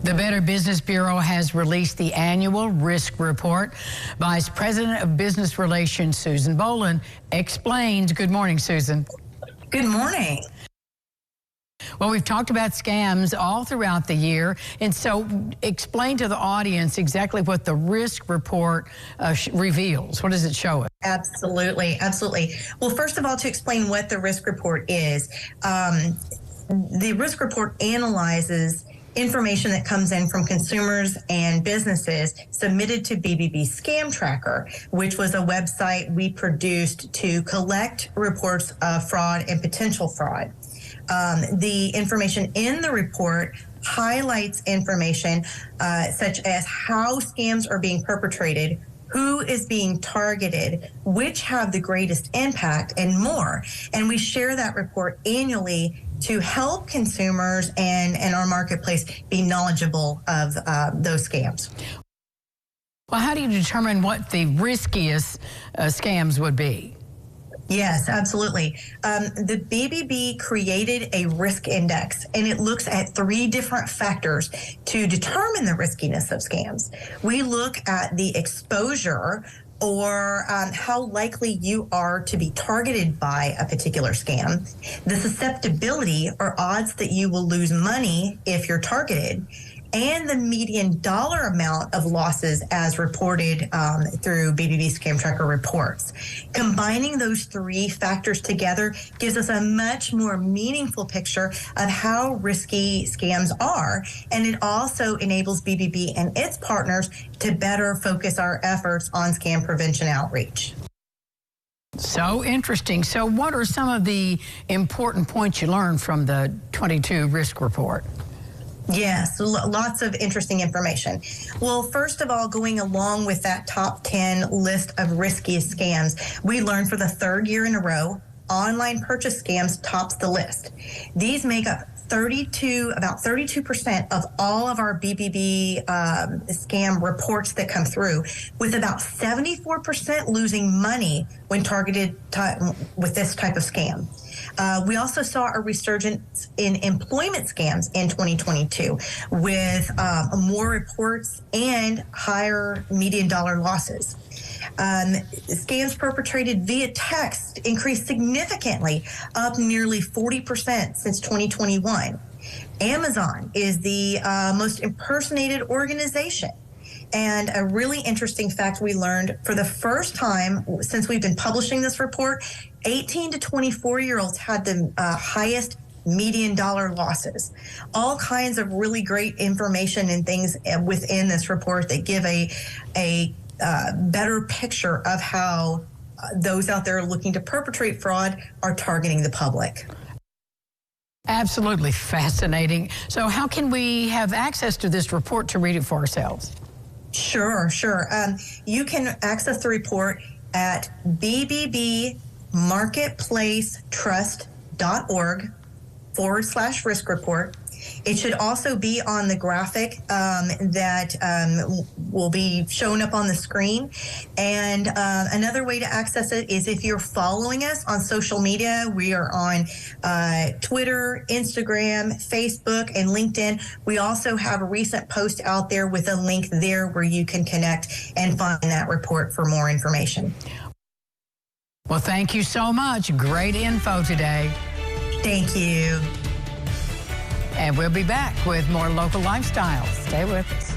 The Better Business Bureau has released the annual risk report. Vice President of Business Relations, Susan Boland, explains. Good morning, Susan. Good morning. Well, we've talked about scams all throughout the year, and so explain to the audience exactly what the risk report reveals. What does it show us? Absolutely. Well, first of all, to explain what the risk report is, the risk report analyzes information that comes in from consumers and businesses submitted to BBB Scam Tracker, which was a website we produced to collect reports of fraud and potential fraud. The information in the report highlights information such as how scams are being perpetrated, who is being targeted, which have the greatest impact, and more. And we share that report annually to help consumers and our marketplace be knowledgeable of those scams. Well, how do you determine what the riskiest scams would be? Yes, absolutely. The BBB created a risk index, and it looks at 3 different factors to determine the riskiness of scams. We look at the exposure, or how likely you are to be targeted by a particular scam, the susceptibility, or odds that you will lose money if you're targeted, and the median dollar amount of losses as reported through BBB Scam Tracker reports. Combining those 3 factors together gives us a much more meaningful picture of how risky scams are, and it also enables BBB and its partners to better focus our efforts on scam prevention outreach. So interesting. So what are some of the important points you learned from the 22 risk report? Yes, lots of interesting information. Well, first of all, going along with that top 10 list of riskiest scams, we learned for the 3rd year in a row, online purchase scams tops the list. These make up about 32% of all of our BBB scam reports that come through, with about 74% losing money when targeted with this type of scam. We also saw a resurgence in employment scams in 2022 with more reports and higher median dollar losses. Scams perpetrated via text increased significantly, up nearly 40% since 2021. Amazon is the most impersonated organization. And a really interesting fact we learned, for the first time since we've been publishing this report, 18 to 24-year-olds had the highest median dollar losses. All kinds of really great information and things within this report that give a better picture of how those out there looking to perpetrate fraud are targeting the public. Absolutely fascinating. So how can we have access to this report to read it for ourselves? Sure. You can access the report at bbmarketplacetrust.org/risk report. It should also be on the graphic that will be shown up on the screen. And another way to access it is if you're following us on social media. We are on Twitter, Instagram, Facebook, and LinkedIn. We also have a recent post out there with a link there where you can connect and find that report for more information. Well, thank you so much. Great info today. Thank you. And we'll be back with more local lifestyles. Stay with us.